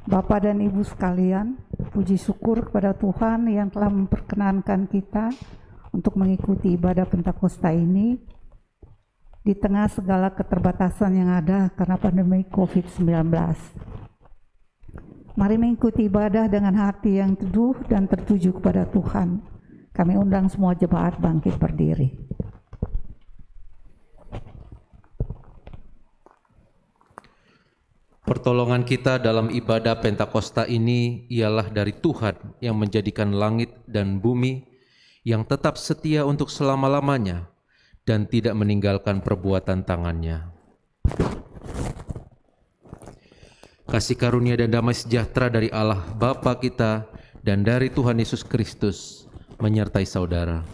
Bapak dan Ibu sekalian, puji syukur kepada Tuhan yang telah memperkenankan kita untuk mengikuti ibadah Pentakosta ini di tengah segala keterbatasan yang ada karena pandemi COVID-19. Mari mengikuti ibadah dengan hati yang teduh dan tertuju kepada Tuhan. Kami undang semua jemaat bangkit berdiri. Pertolongan kita dalam ibadah Pentakosta ini ialah dari Tuhan yang menjadikan langit dan bumi, yang tetap setia untuk selama-lamanya dan tidak meninggalkan perbuatan tangannya. Kasih karunia dan damai sejahtera dari Allah Bapa kita dan dari Tuhan Yesus Kristus menyertai saudara.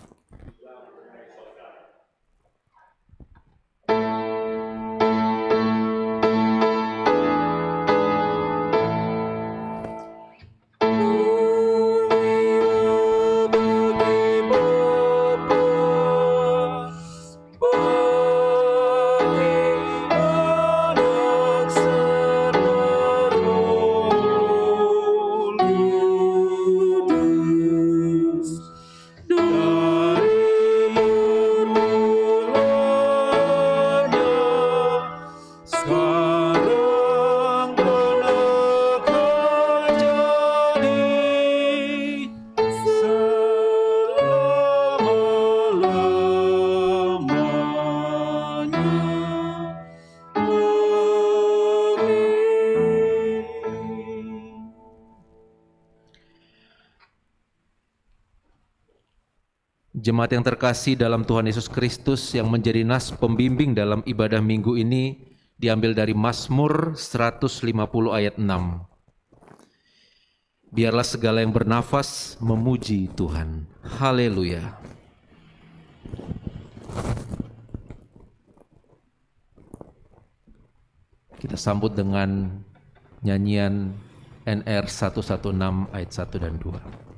Jemaat yang terkasih dalam Tuhan Yesus Kristus, yang menjadi nas pembimbing dalam ibadah minggu ini diambil dari Mazmur 150 ayat 6. Biarlah segala yang bernafas memuji Tuhan. Haleluya. Kita sambut dengan nyanyian NR 116 ayat 1 dan 2.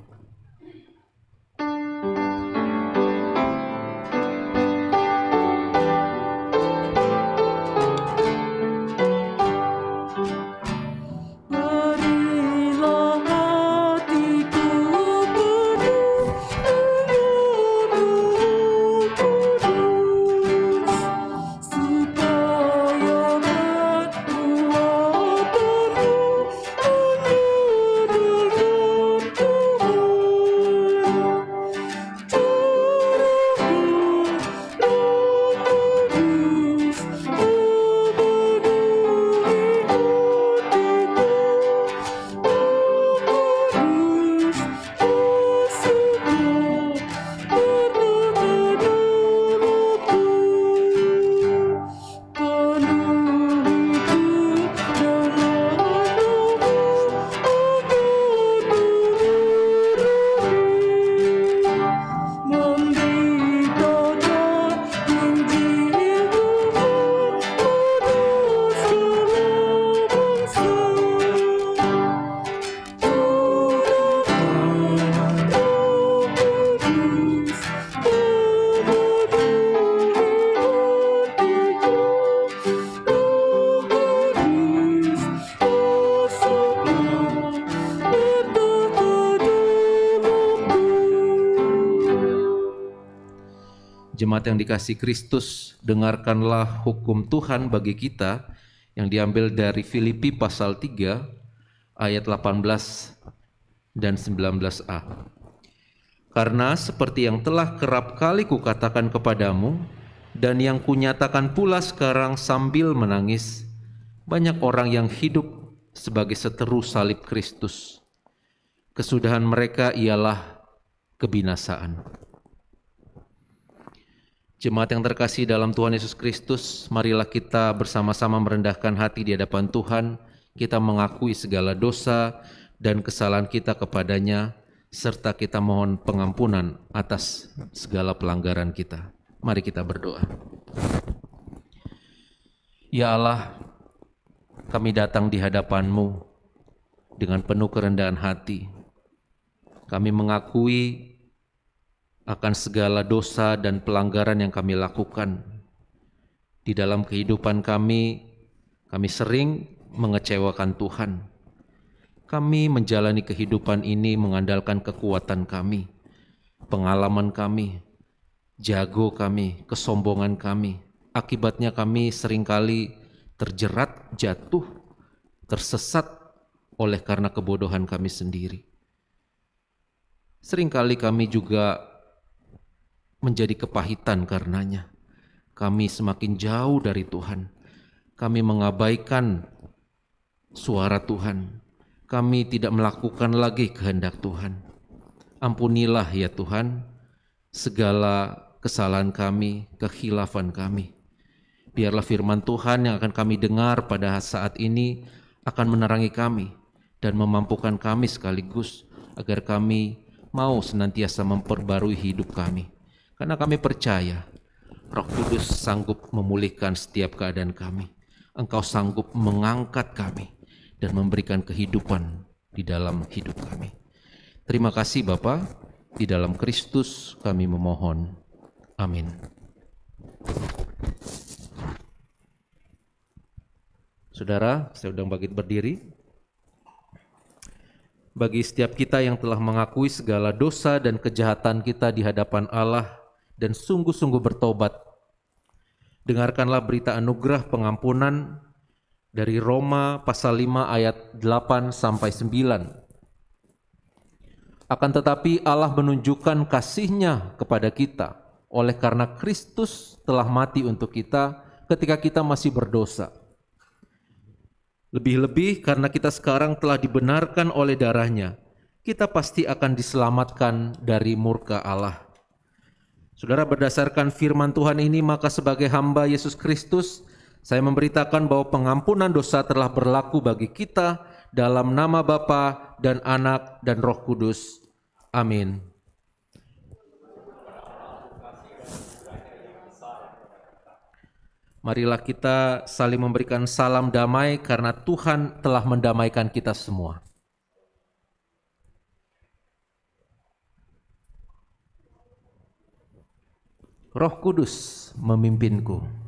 Jemaat yang dikasihi Kristus, dengarkanlah hukum Tuhan bagi kita yang diambil dari Filipi pasal 3 ayat 18 dan 19a. Karena seperti yang telah kerap kali kukatakan kepadamu dan yang kunyatakan pula sekarang sambil menangis, banyak orang yang hidup sebagai seteru salib Kristus. Kesudahan mereka ialah kebinasaan. Jemaat yang terkasih dalam Tuhan Yesus Kristus, marilah kita bersama-sama merendahkan hati di hadapan Tuhan. Kita mengakui segala dosa dan kesalahan kita kepadanya, serta kita mohon pengampunan atas segala pelanggaran kita. Mari kita berdoa. Ya Allah, kami datang di hadapan-Mu dengan penuh kerendahan hati. Kami mengakui akan segala dosa dan pelanggaran yang kami lakukan. Di dalam kehidupan kami sering mengecewakan Tuhan. Kami menjalani kehidupan ini mengandalkan kekuatan kami, pengalaman kami, jago kami, kesombongan kami. Akibatnya kami seringkali terjerat, jatuh, tersesat oleh karena kebodohan kami sendiri. Seringkali kami juga menjadi kepahitan karenanya. Kami semakin jauh dari Tuhan. Kami mengabaikan suara Tuhan. Kami tidak melakukan lagi kehendak Tuhan. Ampunilah ya Tuhan segala kesalahan kami, kekhilafan kami. Biarlah firman Tuhan yang akan kami dengar pada saat ini akan menerangi kami dan memampukan kami sekaligus agar kami mau senantiasa memperbarui hidup kami. Karena kami percaya Roh Kudus sanggup memulihkan setiap keadaan kami. Engkau sanggup mengangkat kami dan memberikan kehidupan di dalam hidup kami. Terima kasih Bapa, di dalam Kristus kami memohon. Amin. Saudara, saya undang bangkit berdiri. Bagi setiap kita yang telah mengakui segala dosa dan kejahatan kita di hadapan Allah dan sungguh-sungguh bertobat, dengarkanlah berita anugerah pengampunan dari Roma pasal 5 ayat 8 sampai 9. Akan tetapi Allah menunjukkan kasih-Nya kepada kita oleh karena Kristus telah mati untuk kita ketika kita masih berdosa. Lebih-lebih karena kita sekarang telah dibenarkan oleh darah-Nya, kita pasti akan diselamatkan dari murka Allah. Saudara, berdasarkan firman Tuhan ini, maka sebagai hamba Yesus Kristus, saya memberitakan bahwa pengampunan dosa telah berlaku bagi kita dalam nama Bapa dan Anak dan Roh Kudus. Amin. Marilah kita saling memberikan salam damai karena Tuhan telah mendamaikan kita semua. Roh Kudus memimpinku.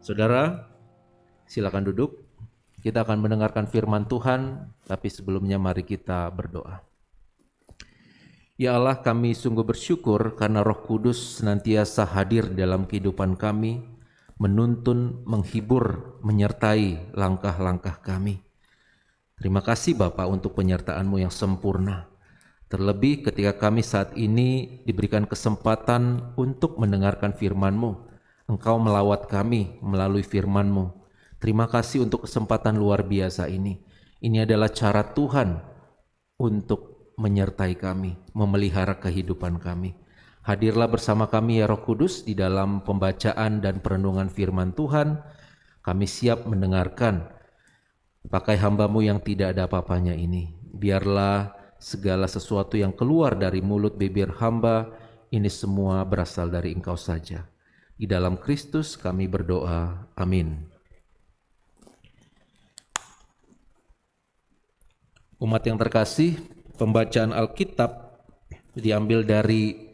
Saudara, silakan duduk. Kita akan mendengarkan firman Tuhan, tapi sebelumnya mari kita berdoa. Ya Allah, kami sungguh bersyukur karena Roh Kudus senantiasa hadir dalam kehidupan kami, menuntun, menghibur, menyertai langkah-langkah kami. Terima kasih Bapa untuk penyertaan-Mu yang sempurna. Terlebih ketika kami saat ini diberikan kesempatan untuk mendengarkan firman-Mu. Engkau melawat kami melalui firman-Mu. Terima kasih untuk kesempatan luar biasa ini. Ini adalah cara Tuhan untuk menyertai kami, memelihara kehidupan kami. Hadirlah bersama kami ya Roh Kudus di dalam pembacaan dan perenungan firman Tuhan. Kami siap mendengarkan. Pakai hamba-Mu yang tidak ada apa-apanya ini. Biarlah segala sesuatu yang keluar dari mulut bibir hamba, ini semua berasal dari Engkau saja. Di dalam Kristus kami berdoa. Amin. Umat yang terkasih, pembacaan Alkitab diambil dari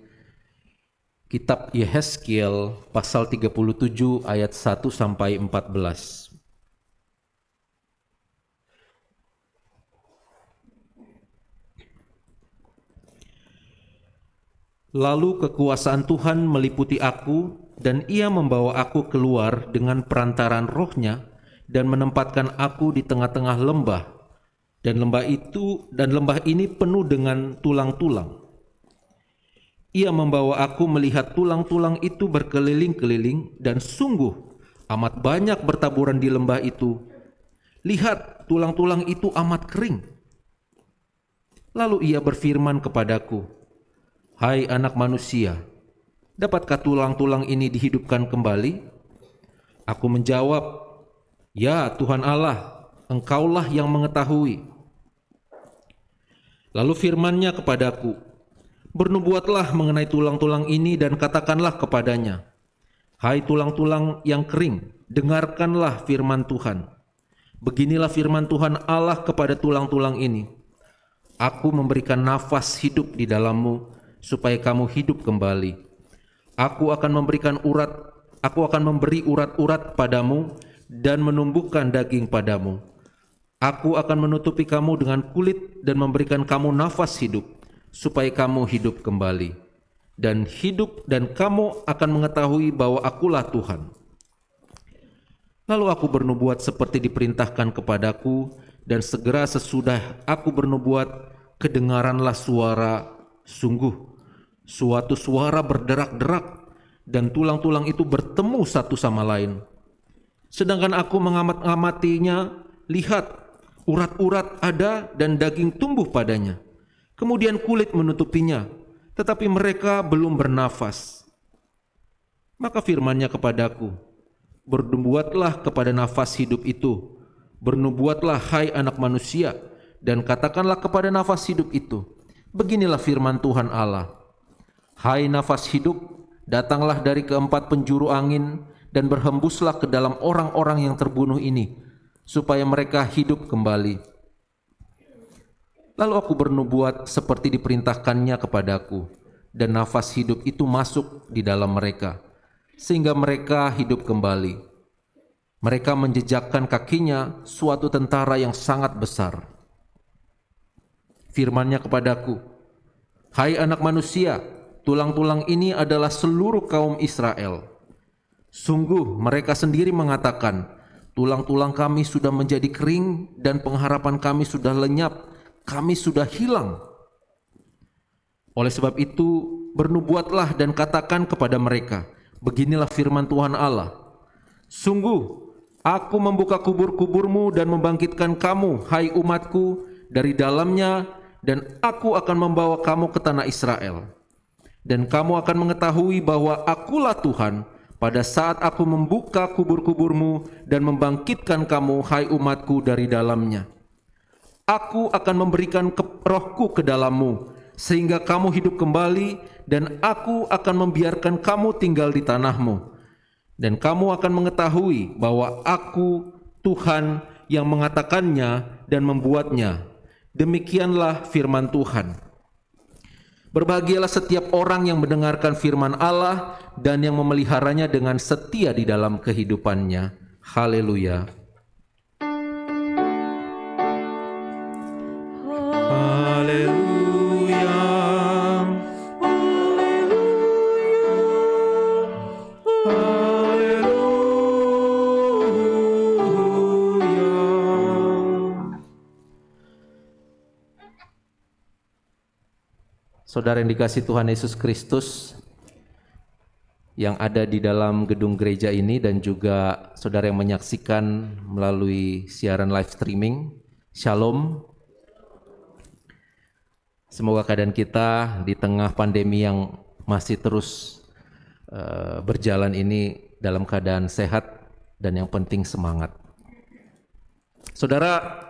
kitab Yehezkiel pasal 37 ayat 1 sampai 14. Lalu kekuasaan Tuhan meliputi aku, dan Ia membawa aku keluar dengan perantaran Roh-Nya dan menempatkan aku di tengah-tengah lembah. Dan lembah ini penuh dengan tulang-tulang. Ia membawa aku melihat tulang-tulang itu berkeliling-keliling, dan sungguh amat banyak bertaburan di lembah itu. Lihat, tulang-tulang itu amat kering. Lalu Ia berfirman kepadaku, "Hai anak manusia, dapatkah tulang-tulang ini dihidupkan kembali?" Aku menjawab, "Ya Tuhan Allah, Engkaulah yang mengetahui." Lalu firman-Nya kepadaku, "Bernubuatlah mengenai tulang-tulang ini dan katakanlah kepadanya, Hai tulang-tulang yang kering, dengarkanlah firman Tuhan. Beginilah firman Tuhan Allah kepada tulang-tulang ini, Aku memberikan nafas hidup di dalammu, supaya kamu hidup kembali. Aku akan memberi urat-urat padamu dan menumbuhkan daging padamu. Aku akan menutupi kamu dengan kulit dan memberikan kamu nafas hidup, supaya kamu hidup kembali. Dan kamu akan mengetahui bahwa Akulah Tuhan." Lalu aku bernubuat seperti diperintahkan kepadaku, dan segera sesudah aku bernubuat, kedengaranlah suara, sungguh suatu suara berderak-derak, dan tulang-tulang itu bertemu satu sama lain. Sedangkan aku mengamatinya, lihat, urat-urat ada dan daging tumbuh padanya. Kemudian kulit menutupinya, tetapi mereka belum bernafas. Maka firman-Nya kepadaku, "Bernubuatlah kepada nafas hidup itu. Bernubuatlah, hai anak manusia, dan katakanlah kepada nafas hidup itu, beginilah firman Tuhan Allah. Hai nafas hidup, datanglah dari keempat penjuru angin dan berhembuslah ke dalam orang-orang yang terbunuh ini, supaya mereka hidup kembali." Lalu aku bernubuat seperti diperintahkannya kepadaku, dan nafas hidup itu masuk di dalam mereka, sehingga mereka hidup kembali. Mereka menjejakkan kakinya suatu tentara yang sangat besar. Firman-Nya kepadaku, "Hai anak manusia, tulang-tulang ini adalah seluruh kaum Israel. Sungguh mereka sendiri mengatakan, tulang-tulang kami sudah menjadi kering dan pengharapan kami sudah lenyap, kami sudah hilang. Oleh sebab itu, bernubuatlah dan katakan kepada mereka, beginilah firman Tuhan Allah. Sungguh, aku membuka kubur-kuburmu dan membangkitkan kamu, hai umatku, dari dalamnya, dan aku akan membawa kamu ke tanah Israel. Dan kamu akan mengetahui bahwa Akulah Tuhan pada saat aku membuka kubur-kuburmu dan membangkitkan kamu, hai umatku, dari dalamnya. Aku akan memberikan rohku ke dalammu, sehingga kamu hidup kembali, dan aku akan membiarkan kamu tinggal di tanahmu. Dan kamu akan mengetahui bahwa Aku, Tuhan, yang mengatakannya dan membuatnya. Demikianlah firman Tuhan. Berbahagialah setiap orang yang mendengarkan firman Allah dan yang memeliharanya dengan setia di dalam kehidupannya. Haleluya. Haleluya. Saudara yang dikasihi Tuhan Yesus Kristus yang ada di dalam gedung gereja ini, dan juga saudara yang menyaksikan melalui siaran live streaming, Shalom. Semoga keadaan kita di tengah pandemi yang masih terus berjalan ini dalam keadaan sehat, dan yang penting semangat. Saudara,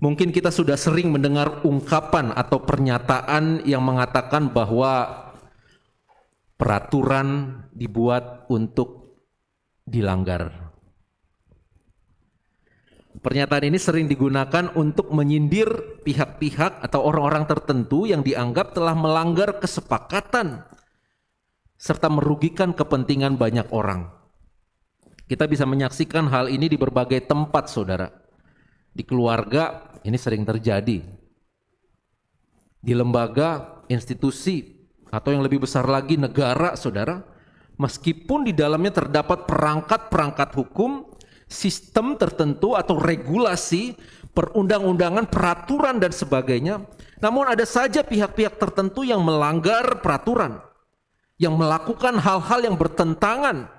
mungkin kita sudah sering mendengar ungkapan atau pernyataan yang mengatakan bahwa peraturan dibuat untuk dilanggar. Pernyataan ini sering digunakan untuk menyindir pihak-pihak atau orang-orang tertentu yang dianggap telah melanggar kesepakatan serta merugikan kepentingan banyak orang. Kita bisa menyaksikan hal ini di berbagai tempat, saudara. Di keluarga ini sering terjadi. Di lembaga, institusi, atau yang lebih besar lagi negara, saudara. Meskipun di dalamnya terdapat perangkat-perangkat hukum, sistem tertentu atau regulasi, perundang-undangan, peraturan dan sebagainya, namun ada saja pihak-pihak tertentu yang melanggar peraturan, yang melakukan hal-hal yang bertentangan,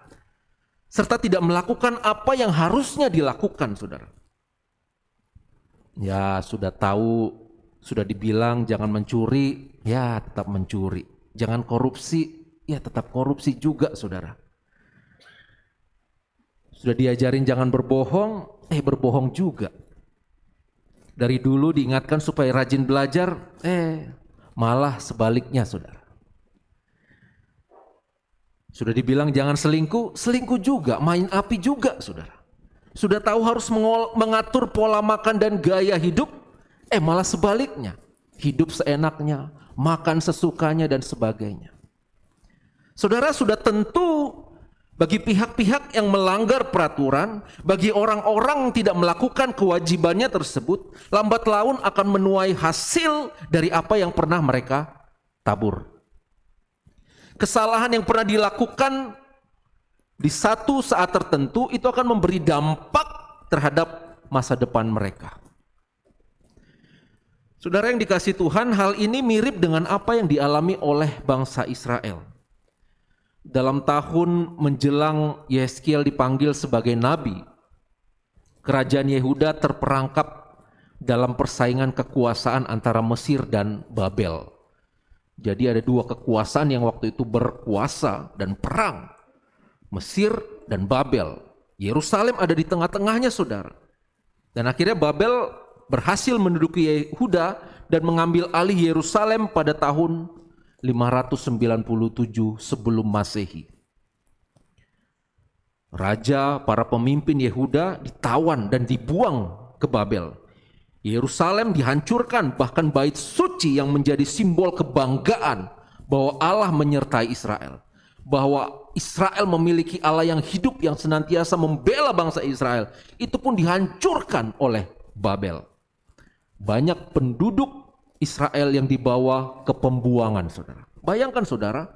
serta tidak melakukan apa yang harusnya dilakukan, saudara. Ya, sudah tahu, sudah dibilang jangan mencuri, ya tetap mencuri. Jangan korupsi, ya tetap korupsi juga, saudara. Sudah diajarin jangan berbohong, berbohong juga. Dari dulu diingatkan supaya rajin belajar, malah sebaliknya, saudara. Sudah dibilang jangan selingkuh, selingkuh juga, main api juga, saudara. Sudah tahu harus mengatur pola makan dan gaya hidup, malah sebaliknya. Hidup seenaknya, makan sesukanya dan sebagainya. Saudara, sudah tentu bagi pihak-pihak yang melanggar peraturan, bagi orang-orang yang tidak melakukan kewajibannya tersebut, lambat laun akan menuai hasil dari apa yang pernah mereka tabur. Kesalahan yang pernah dilakukan di satu saat tertentu itu akan memberi dampak terhadap masa depan mereka. Saudara yang dikasihi Tuhan, hal ini mirip dengan apa yang dialami oleh bangsa Israel. Dalam tahun menjelang Yeskiel dipanggil sebagai nabi, kerajaan Yehuda terperangkap dalam persaingan kekuasaan antara Mesir dan Babel. Jadi ada dua kekuasaan yang waktu itu berkuasa dan perang, Mesir dan Babel. Yerusalem ada di tengah-tengahnya, saudara. Dan akhirnya Babel berhasil menduduki Yehuda dan mengambil alih Yerusalem pada tahun 597 sebelum Masehi. Raja, para pemimpin Yehuda ditawan dan dibuang ke Babel. Yerusalem dihancurkan, bahkan bait suci yang menjadi simbol kebanggaan bahwa Allah menyertai Israel, bahwa Israel memiliki Allah yang hidup yang senantiasa membela bangsa Israel, itu pun dihancurkan oleh Babel. Banyak penduduk Israel yang dibawa ke pembuangan, saudara. Bayangkan, saudara,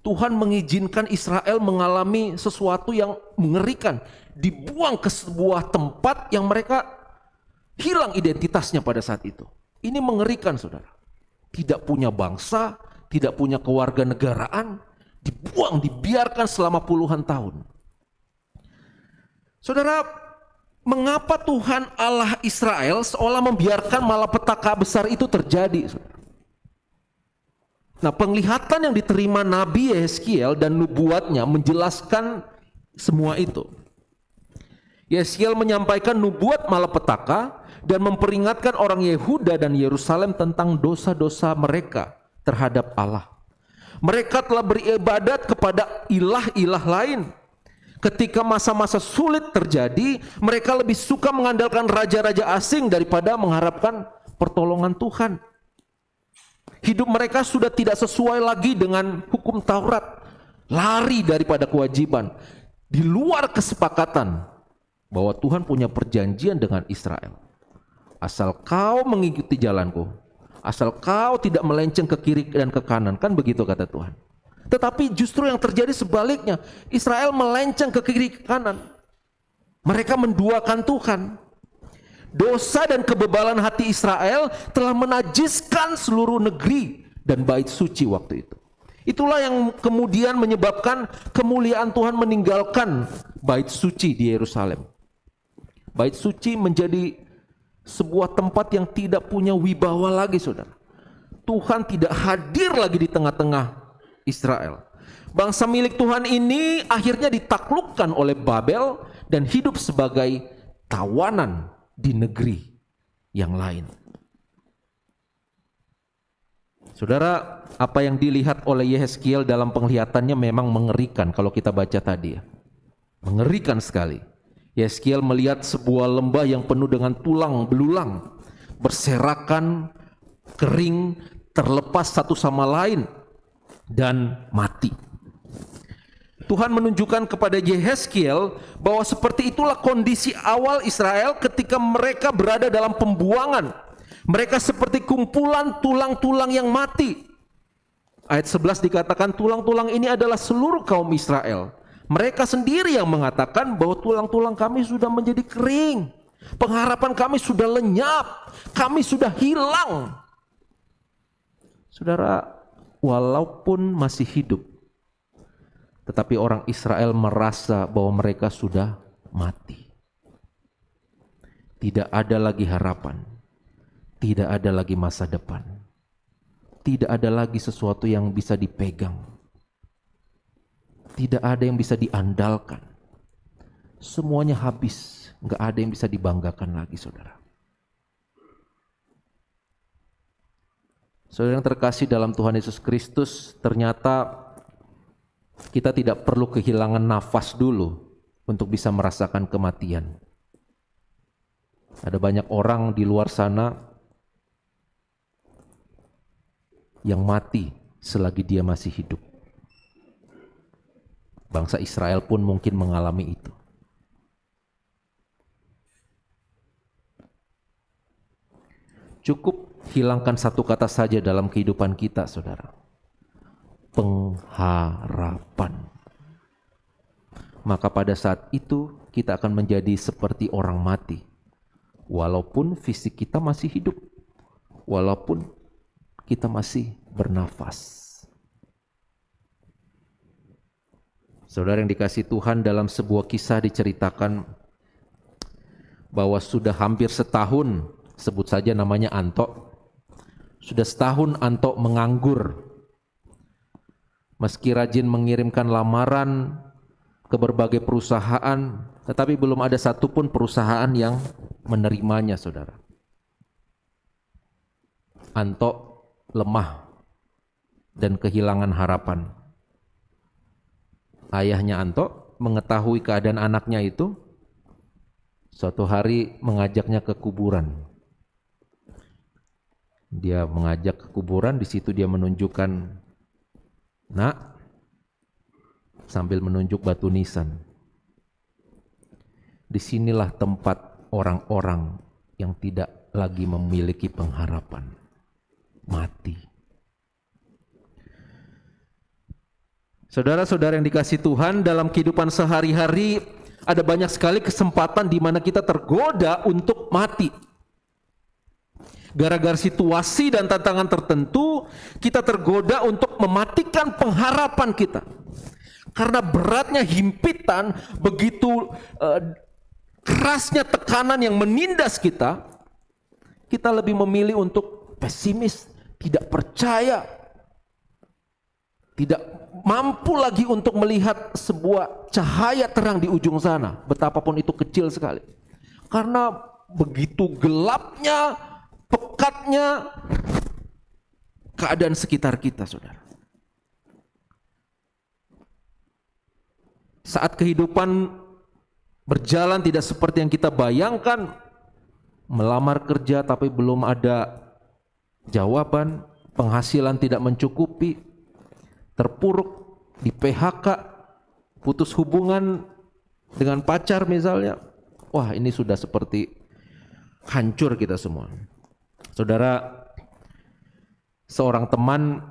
Tuhan mengizinkan Israel mengalami sesuatu yang mengerikan, dibuang ke sebuah tempat yang mereka hilang identitasnya pada saat itu. Ini mengerikan, saudara. Tidak punya bangsa, tidak punya kewarganegaraan, dibuang, dibiarkan selama puluhan tahun. Saudara, mengapa Tuhan Allah Israel seolah membiarkan malapetaka besar itu terjadi? Nah, penglihatan yang diterima Nabi Yeskiel dan nubuatnya menjelaskan semua itu. Yeskiel menyampaikan nubuat malapetaka dan memperingatkan orang Yehuda dan Yerusalem tentang dosa-dosa mereka terhadap Allah. Mereka telah beribadat kepada ilah-ilah lain. Ketika masa-masa sulit terjadi, mereka lebih suka mengandalkan raja-raja asing daripada mengharapkan pertolongan Tuhan. Hidup mereka sudah tidak sesuai lagi dengan hukum Taurat, lari daripada kewajiban, di luar kesepakatan bahwa Tuhan punya perjanjian dengan Israel. Asal kau mengikuti jalanku, asal kau tidak melenceng ke kiri dan ke kanan, kan begitu kata Tuhan. Tetapi justru yang terjadi sebaliknya, Israel melenceng ke kiri ke kanan. Mereka menduakan Tuhan. Dosa dan kebebalan hati Israel telah menajiskan seluruh negeri dan bait suci waktu itu. Itulah yang kemudian menyebabkan kemuliaan Tuhan meninggalkan bait suci di Yerusalem. Bait suci menjadi sebuah tempat yang tidak punya wibawa lagi, saudara. Tuhan tidak hadir lagi di tengah-tengah Israel. Bangsa milik Tuhan ini akhirnya ditaklukkan oleh Babel dan hidup sebagai tawanan di negeri yang lain. Saudara, apa yang dilihat oleh Yehezkiel dalam penglihatannya memang mengerikan kalau kita baca tadi ya. Mengerikan sekali. Yehezkiel melihat sebuah lembah yang penuh dengan tulang belulang, berserakan, kering, terlepas satu sama lain, dan mati. Tuhan menunjukkan kepada Yehezkiel bahwa seperti itulah kondisi awal Israel ketika mereka berada dalam pembuangan. Mereka seperti kumpulan tulang-tulang yang mati. Ayat 11 dikatakan tulang-tulang ini adalah seluruh kaum Israel. Mereka sendiri yang mengatakan bahwa tulang-tulang kami sudah menjadi kering. Pengharapan kami sudah lenyap. Kami sudah hilang. Saudara, walaupun masih hidup, tetapi orang Israel merasa bahwa mereka sudah mati. Tidak ada lagi harapan. Tidak ada lagi masa depan. Tidak ada lagi sesuatu yang bisa dipegang. Tidak ada yang bisa diandalkan. Semuanya habis. Nggak ada yang bisa dibanggakan lagi, saudara. Saudara yang terkasih dalam Tuhan Yesus Kristus, ternyata kita tidak perlu kehilangan nafas dulu untuk bisa merasakan kematian. Ada banyak orang di luar sana yang mati selagi dia masih hidup. Bangsa Israel pun mungkin mengalami itu. Cukup hilangkan satu kata saja dalam kehidupan kita, saudara. Pengharapan. Maka pada saat itu kita akan menjadi seperti orang mati. Walaupun fisik kita masih hidup. Walaupun kita masih bernafas. Saudara yang dikasihi Tuhan, dalam sebuah kisah diceritakan bahwa sudah hampir setahun, sebut saja namanya Anto, sudah setahun Anto menganggur. Meski rajin mengirimkan lamaran ke berbagai perusahaan, tetapi belum ada satupun perusahaan yang menerimanya, saudara. Anto lemah dan kehilangan harapan. Ayahnya Anto mengetahui keadaan anaknya itu, suatu hari mengajaknya ke kuburan. Dia mengajak ke kuburan, di situ dia menunjukkan, "Nak," sambil menunjuk batu nisan. Disinilah tempat orang-orang yang tidak lagi memiliki pengharapan. Mati. Saudara-saudara yang dikasihi Tuhan, dalam kehidupan sehari-hari ada banyak sekali kesempatan di mana kita tergoda untuk mati. Gara-gara situasi dan tantangan tertentu, kita tergoda untuk mematikan pengharapan kita. Karena beratnya himpitan, begitu kerasnya tekanan yang menindas kita, kita lebih memilih untuk pesimis, tidak percaya, tidak mampu lagi untuk melihat sebuah cahaya terang di ujung sana, betapapun itu kecil sekali. Karena begitu gelapnya, pekatnya keadaan sekitar kita, saudara. Saat kehidupan berjalan tidak seperti yang kita bayangkan, melamar kerja tapi belum ada jawaban, penghasilan tidak mencukupi, terpuruk, di PHK, putus hubungan dengan pacar misalnya. Wah, ini sudah seperti hancur kita semua. Saudara, seorang teman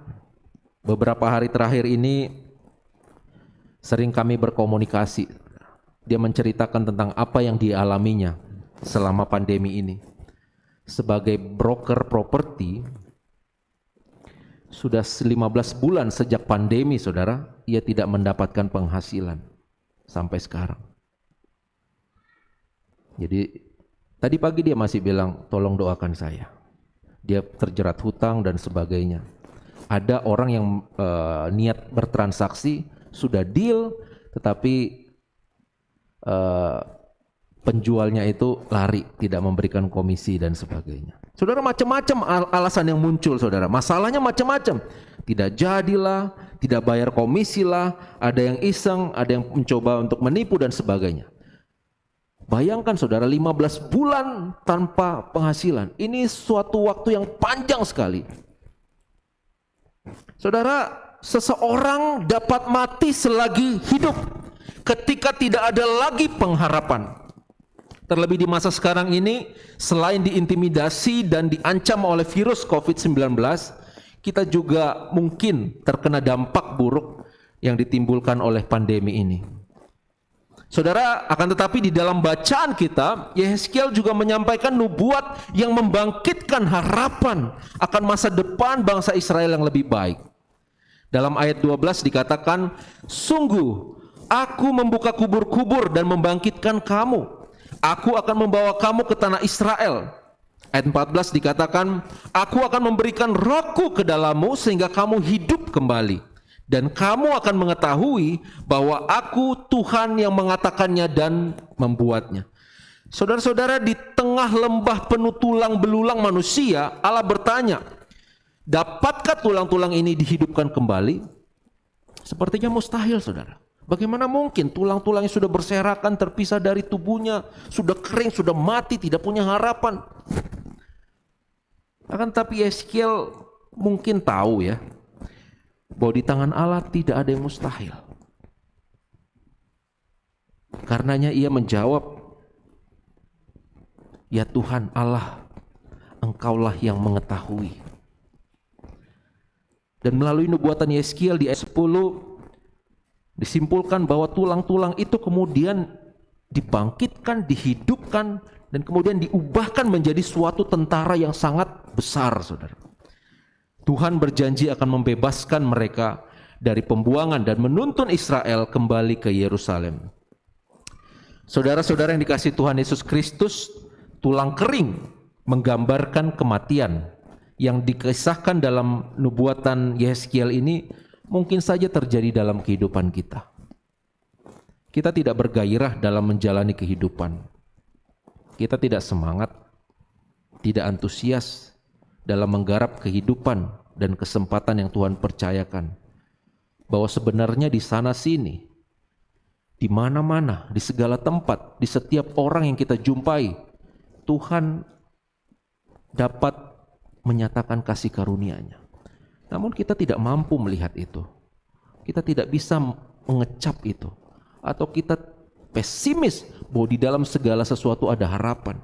beberapa hari terakhir ini sering kami berkomunikasi. Dia menceritakan tentang apa yang dialaminya selama pandemi ini. Sebagai broker properti, sudah 15 bulan sejak pandemi, saudara, ia tidak mendapatkan penghasilan sampai sekarang. Jadi tadi pagi dia masih bilang, "Tolong doakan saya." Dia terjerat hutang dan sebagainya. Ada orang yang niat bertransaksi, sudah deal, tetapi penjualnya itu lari, tidak memberikan komisi dan sebagainya. Saudara, macam-macam alasan yang muncul, saudara. Masalahnya macam-macam. Tidak jadilah, tidak bayar komisi lah, ada yang iseng, ada yang mencoba untuk menipu dan sebagainya. Bayangkan saudara, 15 bulan tanpa penghasilan. Ini suatu waktu yang panjang sekali. Saudara, seseorang dapat mati selagi hidup ketika tidak ada lagi pengharapan. Terlebih di masa sekarang ini, selain diintimidasi dan diancam oleh virus COVID-19, kita juga mungkin terkena dampak buruk yang ditimbulkan oleh pandemi ini. Saudara, akan tetapi di dalam bacaan kita, Yehezkiel juga menyampaikan nubuat yang membangkitkan harapan akan masa depan bangsa Israel yang lebih baik. Dalam ayat 12 dikatakan, "Sungguh, aku membuka kubur-kubur dan membangkitkan kamu. Aku akan membawa kamu ke tanah Israel." Ayat 14 dikatakan, "Aku akan memberikan rohku ke dalammu sehingga kamu hidup kembali. Dan kamu akan mengetahui bahwa aku Tuhan yang mengatakannya dan membuatnya." Saudara-saudara, di tengah lembah penuh tulang belulang manusia, Allah bertanya, dapatkah tulang-tulang ini dihidupkan kembali? Sepertinya mustahil, saudara. Bagaimana mungkin tulang-tulangnya sudah berserakan, terpisah dari tubuhnya, sudah kering, sudah mati, tidak punya harapan. Akan tapi Yehezkiel mungkin tahu ya, bahwa di tangan Allah tidak ada yang mustahil. Karenanya ia menjawab, "Ya Tuhan Allah, Engkaulah yang mengetahui." Dan melalui nubuatan Yehezkiel di ayat 10 disimpulkan bahwa tulang-tulang itu kemudian dibangkitkan, dihidupkan, dan kemudian diubahkan menjadi suatu tentara yang sangat besar, saudara. Tuhan berjanji akan membebaskan mereka dari pembuangan dan menuntun Israel kembali ke Yerusalem. Saudara-saudara yang dikasihi Tuhan Yesus Kristus, tulang kering menggambarkan kematian yang dikisahkan dalam nubuatan Yehezkiel ini mungkin saja terjadi dalam kehidupan kita. Kita tidak bergairah dalam menjalani kehidupan. Kita tidak semangat, tidak antusias dalam menggarap kehidupan dan kesempatan yang Tuhan percayakan. Bahwa sebenarnya di sana sini, di mana-mana, di segala tempat, di setiap orang yang kita jumpai, Tuhan dapat menyatakan kasih karunia-Nya. Namun kita tidak mampu melihat itu. Kita tidak bisa mengecap itu. Atau kita pesimis bahwa di dalam segala sesuatu ada harapan.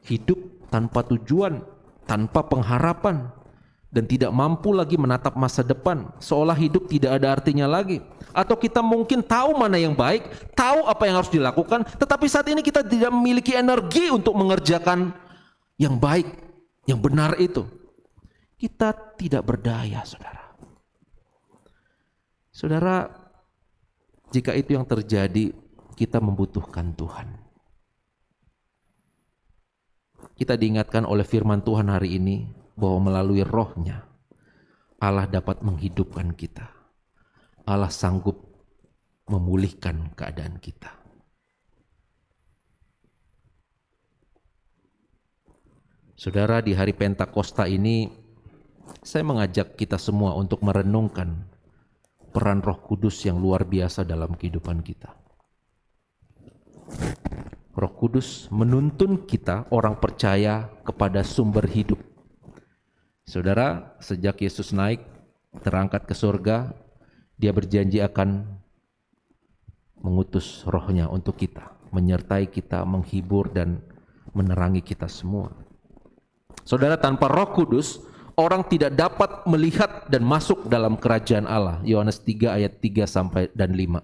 Hidup tanpa tujuan, tanpa pengharapan, dan tidak mampu lagi menatap masa depan, seolah hidup tidak ada artinya lagi. Atau kita mungkin tahu mana yang baik, tahu apa yang harus dilakukan, tetapi saat ini kita tidak memiliki energi untuk mengerjakan yang baik, yang benar itu. Kita tidak berdaya, saudara. Saudara, jika itu yang terjadi, kita membutuhkan Tuhan. Kita diingatkan oleh firman Tuhan hari ini bahwa melalui Roh-Nya Allah dapat menghidupkan kita. Allah sanggup memulihkan keadaan kita. Saudara, di hari Pentakosta ini saya mengajak kita semua untuk merenungkan peran Roh Kudus yang luar biasa dalam kehidupan kita. Roh Kudus menuntun kita orang percaya kepada sumber hidup. Saudara, sejak Yesus naik terangkat ke surga, Dia berjanji akan mengutus Roh-Nya untuk kita, menyertai kita, menghibur dan menerangi kita semua. Saudara, tanpa Roh Kudus, orang tidak dapat melihat dan masuk dalam kerajaan Allah. Yohanes 3 ayat 3 sampai dan 5.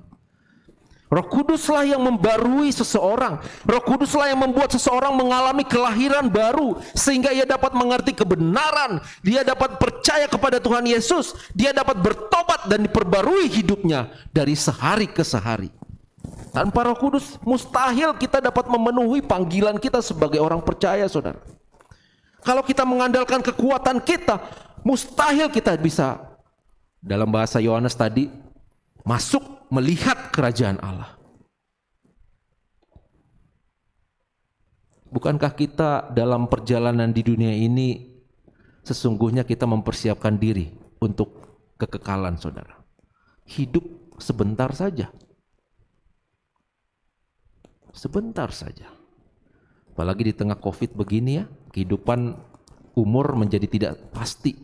Roh Kuduslah yang membarui seseorang. Roh Kuduslah yang membuat seseorang mengalami kelahiran baru sehingga ia dapat mengerti kebenaran, dia dapat percaya kepada Tuhan Yesus, dia dapat bertobat dan diperbarui hidupnya dari sehari ke sehari. Tanpa Roh Kudus mustahil kita dapat memenuhi panggilan kita sebagai orang percaya, saudara. Kalau kita mengandalkan kekuatan kita, mustahil kita bisa, dalam bahasa Yohanes tadi, masuk melihat kerajaan Allah. Bukankah kita dalam perjalanan di dunia ini sesungguhnya kita mempersiapkan diri untuk kekekalan, saudara? Hidup sebentar saja. Sebentar saja. Apalagi di tengah COVID begini ya, kehidupan umur menjadi tidak pasti.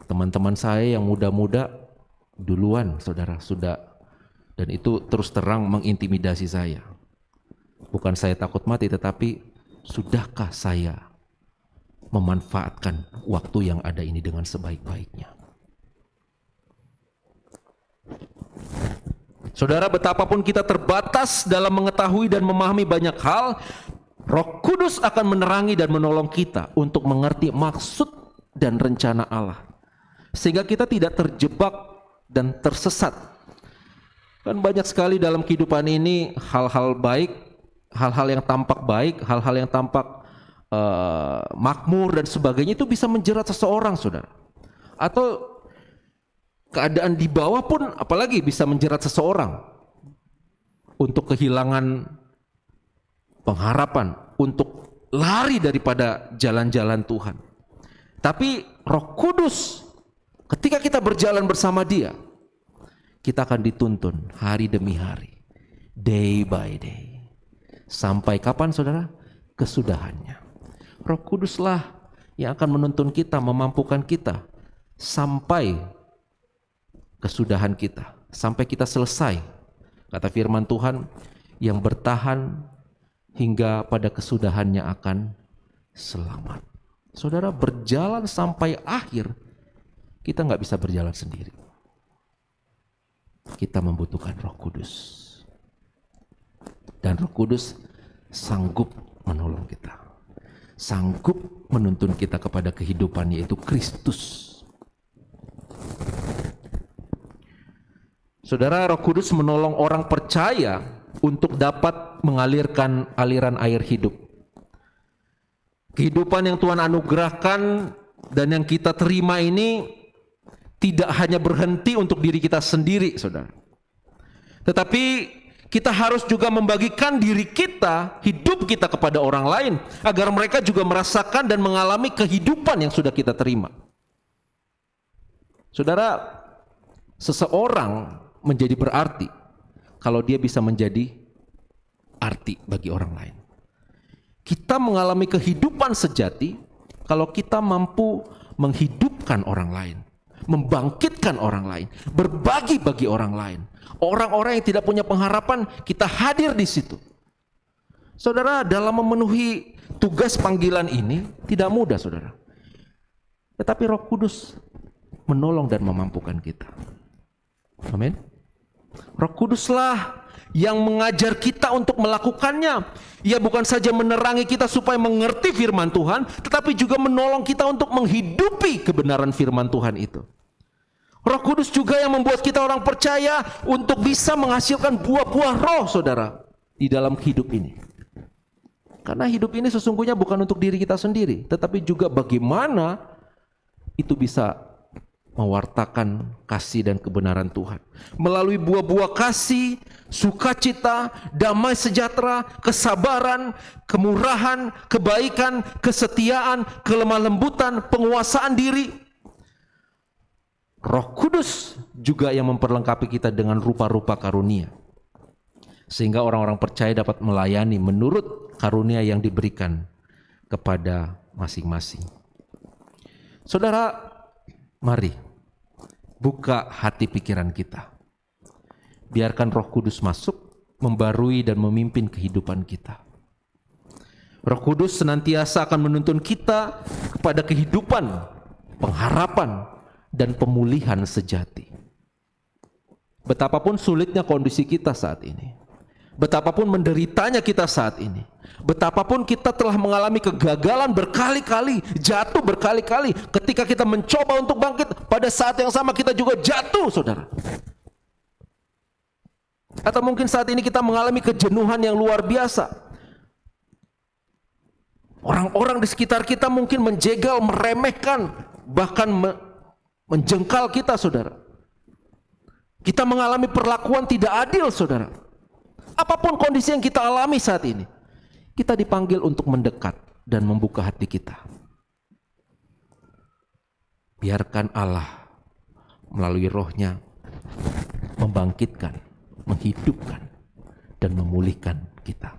Teman-teman saya yang muda-muda duluan, saudara, sudah, dan itu terus terang mengintimidasi saya. Bukan saya takut mati, tetapi sudahkah saya memanfaatkan waktu yang ada ini dengan sebaik-baiknya? Saudara, betapapun kita terbatas dalam mengetahui dan memahami banyak hal, Roh Kudus akan menerangi dan menolong kita untuk mengerti maksud dan rencana Allah, sehingga kita tidak terjebak dan tersesat. Kan banyak sekali dalam kehidupan ini hal-hal baik, hal-hal yang tampak baik, hal-hal yang tampak makmur dan sebagainya, itu bisa menjerat seseorang, saudara. Atau keadaan di bawah pun apalagi bisa menjerat seseorang untuk kehilangan pengharapan, untuk lari daripada jalan-jalan Tuhan. Tapi Roh Kudus, ketika kita berjalan bersama Dia, kita akan dituntun hari demi hari, day by day. Sampai kapan, saudara? Kesudahannya. Roh Kuduslah yang akan menuntun kita, memampukan kita sampai kesudahan kita, sampai kita selesai. Kata firman Tuhan, yang bertahan hingga pada kesudahannya akan selamat. Saudara, berjalan sampai akhir, kita nggak bisa berjalan sendiri. Kita membutuhkan Roh Kudus. Dan Roh Kudus sanggup menolong kita, sanggup menuntun kita kepada kehidupan, yaitu Kristus. Saudara, Roh Kudus menolong orang percaya untuk dapat mengalirkan aliran air hidup. Kehidupan yang Tuhan anugerahkan dan yang kita terima ini tidak hanya berhenti untuk diri kita sendiri, saudara. Tetapi kita harus juga membagikan diri kita, hidup kita kepada orang lain, agar mereka juga merasakan dan mengalami kehidupan yang sudah kita terima. Saudara, seseorang menjadi berarti kalau dia bisa menjadi arti bagi orang lain. Kita mengalami kehidupan sejati kalau kita mampu menghidupkan orang lain, membangkitkan orang lain, berbagi bagi orang lain. Orang-orang yang tidak punya pengharapan, kita hadir di situ. Saudara, dalam memenuhi tugas panggilan ini tidak mudah, saudara. Tetapi Roh Kudus menolong dan memampukan kita. Amin. Roh Kuduslah yang mengajar kita untuk melakukannya. Ia bukan saja menerangi kita supaya mengerti firman Tuhan, tetapi juga menolong kita untuk menghidupi kebenaran firman Tuhan itu. Roh Kudus juga yang membuat kita orang percaya untuk bisa menghasilkan buah-buah roh, saudara, di dalam hidup ini. Karena hidup ini sesungguhnya bukan untuk diri kita sendiri, tetapi juga bagaimana itu bisa mewartakan kasih dan kebenaran Tuhan melalui buah-buah kasih, sukacita, damai sejahtera, kesabaran, kemurahan, kebaikan, kesetiaan, kelemah lembutan, penguasaan diri. Roh Kudus juga yang memperlengkapi kita dengan rupa-rupa karunia, sehingga orang-orang percaya dapat melayani menurut karunia yang diberikan kepada masing-masing. Saudara, mari buka hati pikiran kita. Biarkan Roh Kudus masuk, membarui dan memimpin kehidupan kita. Roh Kudus senantiasa akan menuntun kita kepada kehidupan, pengharapan, dan pemulihan sejati. Betapapun sulitnya kondisi kita saat ini, betapapun menderitanya kita saat ini, betapapun kita telah mengalami kegagalan berkali-kali, jatuh berkali-kali, ketika kita mencoba untuk bangkit, pada saat yang sama kita juga jatuh, saudara. Atau mungkin saat ini kita mengalami kejenuhan yang luar biasa. Orang-orang di sekitar kita mungkin menjegal, meremehkan, bahkan menjengkal kita, saudara. Kita mengalami perlakuan tidak adil, saudara. Apapun kondisi yang kita alami saat ini, kita dipanggil untuk mendekat dan membuka hati kita. Biarkan Allah melalui rohnya membangkitkan, menghidupkan, dan memulihkan kita.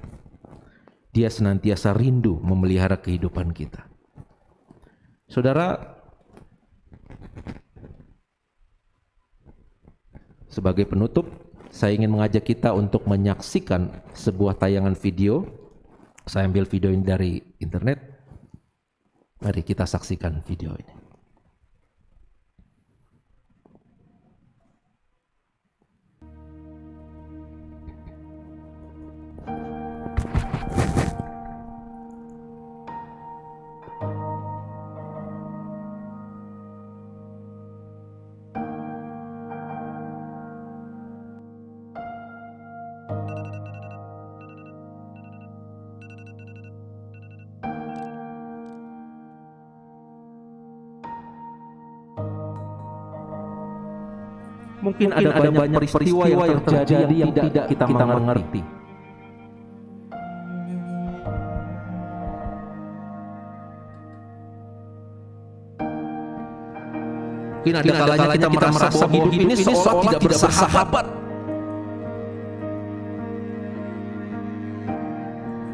Dia senantiasa rindu memelihara kehidupan kita. Saudara, sebagai penutup, saya ingin mengajak kita untuk menyaksikan sebuah tayangan video. Saya ambil video ini dari internet. Mari kita saksikan video ini. Mungkin ada banyak peristiwa yang terjadi yang tidak kita mengerti. Mungkin ada kalanya kita merasa bahwa hidup ini seolah tidak bersahabat.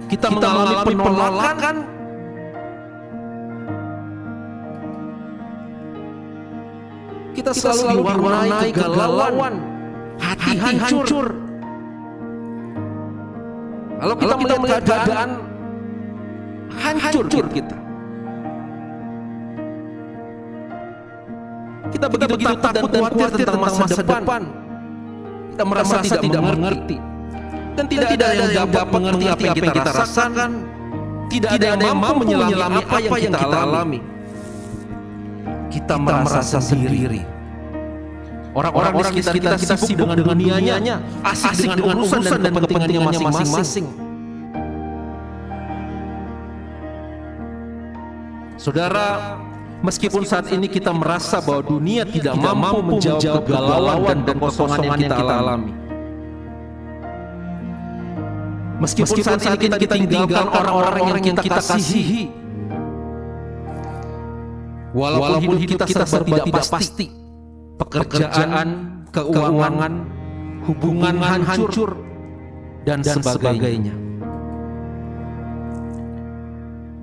Kita mengalami penolakan. Kita selalu diwarnai kegalauan, hati hancur. Kalau kita melihat keadaan hancur kita. Kita begitu takut dan khawatir tentang masa depan. Kita merasa tidak mengerti. Dan tidak ada yang dapat mengerti apa yang kita rasakan. Tidak ada yang mampu menyelami apa yang kita alami. Kita merasa sendiri. Orang-orang di sekitar kita sibuk dengan dunianya, asik dengan urusan dan kepentingannya masing-masing. Saudara, meskipun saat ini kita merasa bahwa dunia tidak mampu menjawab kegalauan dan kekosongan yang kita alami. Meskipun saat ini kita tinggalkan orang-orang yang kita kasihi. Walaupun hidup kita serba tidak pasti, pekerjaan, keuangan, hubungan hancur, dan sebagainya.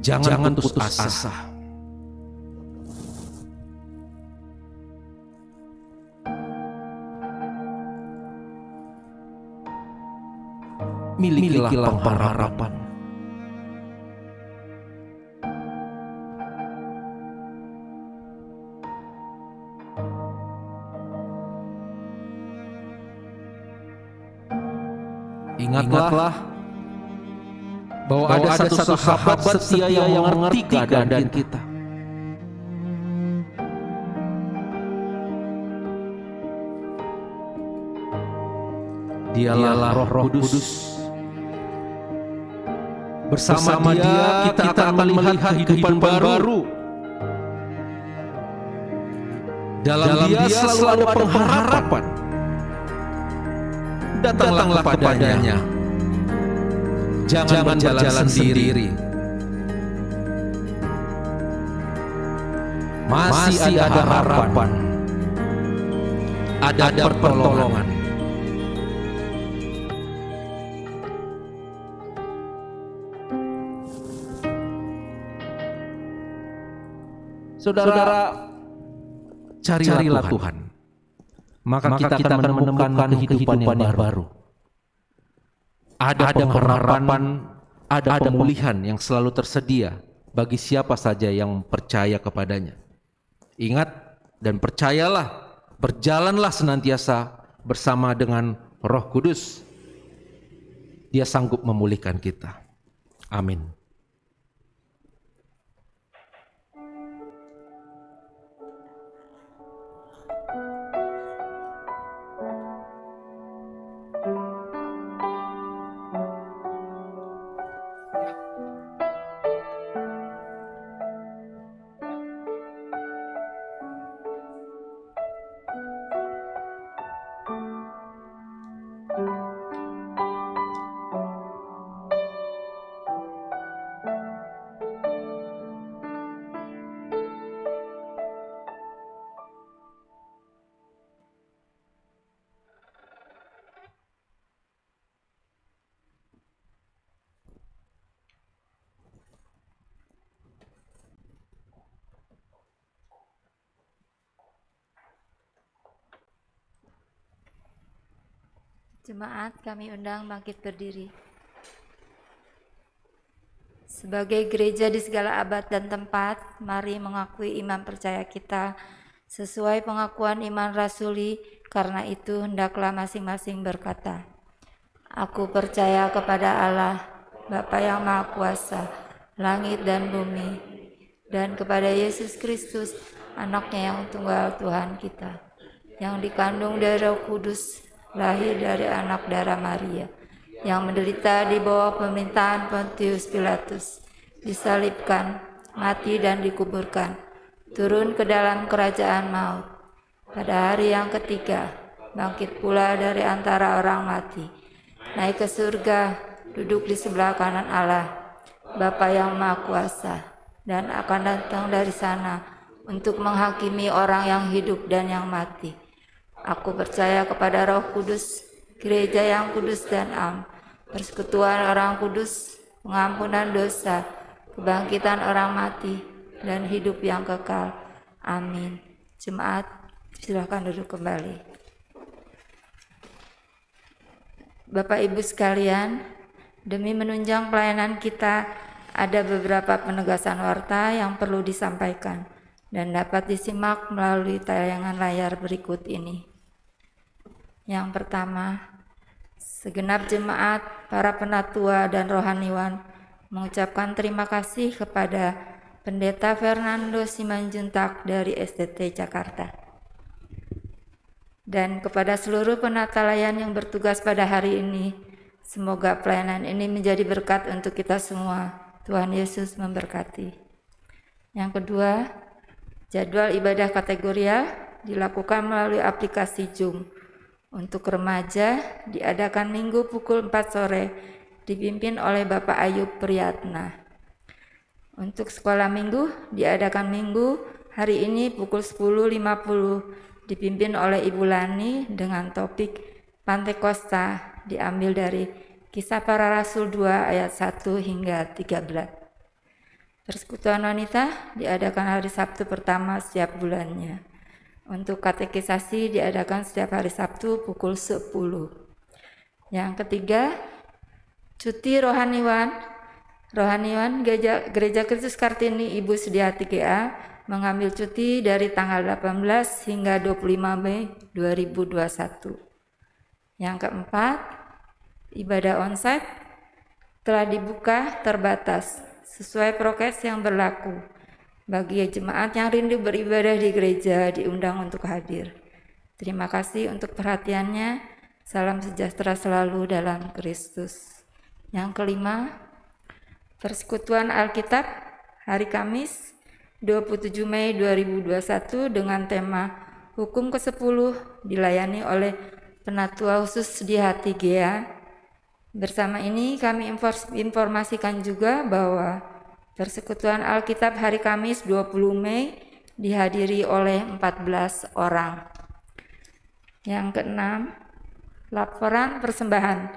Jangan putus asa. Milikilah pengharapan. Ingatlah bahwa ada satu sahabat setia yang mengerti keadaan kita. Dialah Roh Kudus. Bersama Dia kita akan melihat kehidupan baru. Dalam Dia selalu ada pengharapan. Datanglah kepadanya. Jangan berjalan sendiri. Masih ada harapan. Ada pertolongan. Saudara, carilah Tuhan. Maka kita akan menemukan kehidupan yang baru. Ada pengharapan, ada pemulihan yang selalu tersedia bagi siapa saja yang percaya kepadanya. Ingat dan percayalah, berjalanlah senantiasa bersama dengan Roh Kudus. Dia sanggup memulihkan kita. Amin. Jemaat kami undang bangkit berdiri. Sebagai gereja di segala abad dan tempat, mari mengakui iman percaya kita sesuai pengakuan iman rasuli. Karena itu hendaklah masing-masing berkata, Aku percaya kepada Allah, Bapa yang Maha Kuasa, langit dan bumi, dan kepada Yesus Kristus, anaknya yang tunggal Tuhan kita, yang dikandung dari Roh Kudus, lahir dari anak darah Maria, yang menderita di bawah pemerintahan Pontius Pilatus, disalibkan, mati dan dikuburkan, turun ke dalam kerajaan maut. Pada hari yang ketiga, bangkit pula dari antara orang mati, naik ke surga, duduk di sebelah kanan Allah, Bapa yang Maha Kuasa, dan akan datang dari sana untuk menghakimi orang yang hidup dan yang mati. Aku percaya kepada Roh Kudus, gereja yang kudus dan am, persekutuan orang kudus, pengampunan dosa, kebangkitan orang mati, dan hidup yang kekal. Amin. Jemaat, silakan duduk kembali. Bapak Ibu sekalian, demi menunjang pelayanan kita, ada beberapa penegasan warta yang perlu disampaikan dan dapat disimak melalui tayangan layar berikut ini. Yang pertama, segenap jemaat, para penatua dan rohaniwan mengucapkan terima kasih kepada Pendeta Fernando Simanjuntak dari STT Jakarta dan kepada seluruh penata layan yang bertugas pada hari ini. Semoga pelayanan ini menjadi berkat untuk kita semua. Tuhan Yesus memberkati. Yang kedua, jadwal ibadah kategorial dilakukan melalui aplikasi Zoom. Untuk remaja diadakan Minggu pukul 4 sore dipimpin oleh Bapak Ayub Priyatna. Untuk sekolah minggu diadakan Minggu hari ini pukul 10.50 dipimpin oleh Ibu Lani dengan topik Pantekosta diambil dari Kisah Para Rasul 2 ayat 1 hingga 13. Persekutuan wanita diadakan hari Sabtu pertama setiap bulannya. Untuk katekisasi diadakan setiap hari Sabtu pukul 10. Yang ketiga, cuti rohaniwan. Rohaniwan Gereja Kristus Kartini Ibu Sediati GA mengambil cuti dari tanggal 18 hingga 25 Mei 2021. Yang keempat, ibadah onsite telah dibuka terbatas sesuai prokes yang berlaku. Bagi jemaat yang rindu beribadah di gereja diundang untuk hadir. Terima kasih untuk perhatiannya. Salam sejahtera selalu dalam Kristus. Yang kelima, Persekutuan Alkitab hari Kamis 27 Mei 2021 dengan tema Hukum ke-10 dilayani oleh Penatua Khusus di Hati GEA. Bersama ini kami informasikan juga bahwa Persekutuan Alkitab hari Kamis 20 Mei dihadiri oleh 14 orang. Yang keenam, laporan persembahan.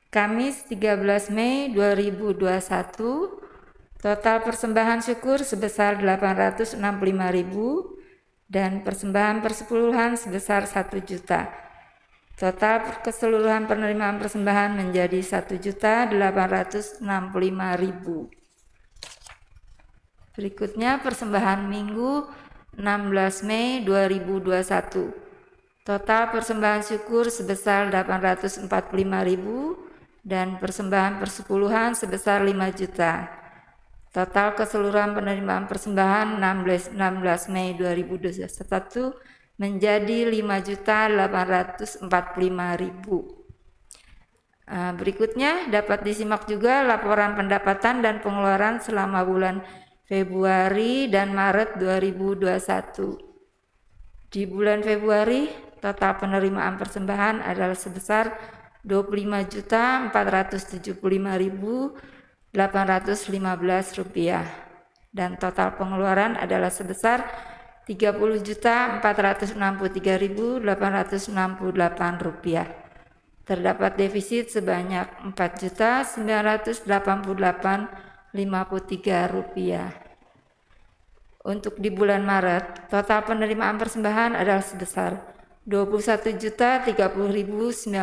Kamis 13 Mei 2021, total persembahan syukur sebesar 865.000 dan persembahan persepuluhan sebesar 1 juta. Total keseluruhan penerimaan persembahan menjadi 1.865.000. Berikutnya persembahan Minggu 16 Mei 2021. Total persembahan syukur sebesar 845.000 dan persembahan persepuluhan sebesar 5 juta. Total keseluruhan penerimaan persembahan 16 Mei 2021 menjadi 5.845.000. Berikutnya dapat disimak juga laporan pendapatan dan pengeluaran selama bulan Februari dan Maret 2021. Di bulan Februari, total penerimaan persembahan adalah sebesar 25.475.815 rupiah dan total pengeluaran adalah sebesar 30.463.868 rupiah. Terdapat defisit sebanyak 4.988.53 rupiah. Untuk di bulan Maret, total penerimaan persembahan adalah sebesar Rp21.030.019